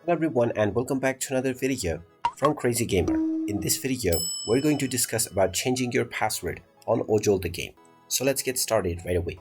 Hello everyone and welcome back to another video from Crazy Gamer. In this video, we're going to discuss about changing your password on Ojol the Game. So let's get started right away.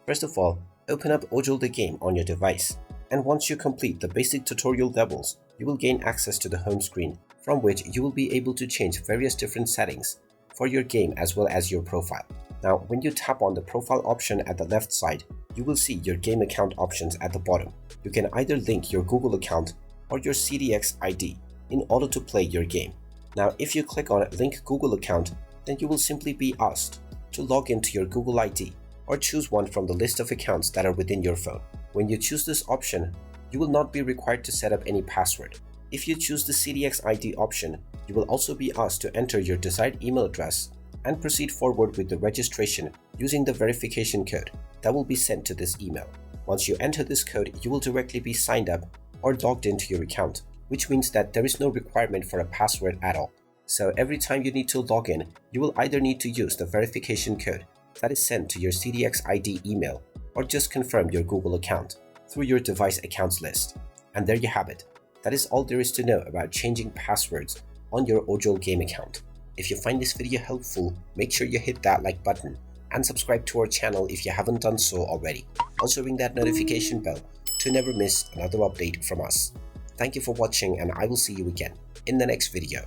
First of all, open up Ojol the Game on your device, and once you complete the basic tutorial levels, you will gain access to the home screen, from which you will be able to change various different settings for your game as well as your profile. Now, when you tap on the profile option at the left side, you will see your game account options at the bottom. You can either link your Google account or your CDX ID in order to play your game. Now, if you click on Link Google Account, then you will simply be asked to log into your Google ID or choose one from the list of accounts that are within your phone. When you choose this option, you will not be required to set up any password. If you choose the CDX ID option, you will also be asked to enter your desired email address and proceed forward with the registration using the verification code that will be sent to this email. Once you enter this code, you will directly be signed up or logged into your account, which means that there is no requirement for a password at all. So every time you need to log in, you will either need to use the verification code that is sent to your CDX ID email or just confirm your Google account through your device accounts list. And there you have it. That is all there is to know about changing passwords on your Ojol game account. If you find this video helpful, make sure you hit that like button and subscribe to our channel if you haven't done so already. Also ring that notification bell to never miss another update from us. Thank you for watching, and I will see you again in the next video.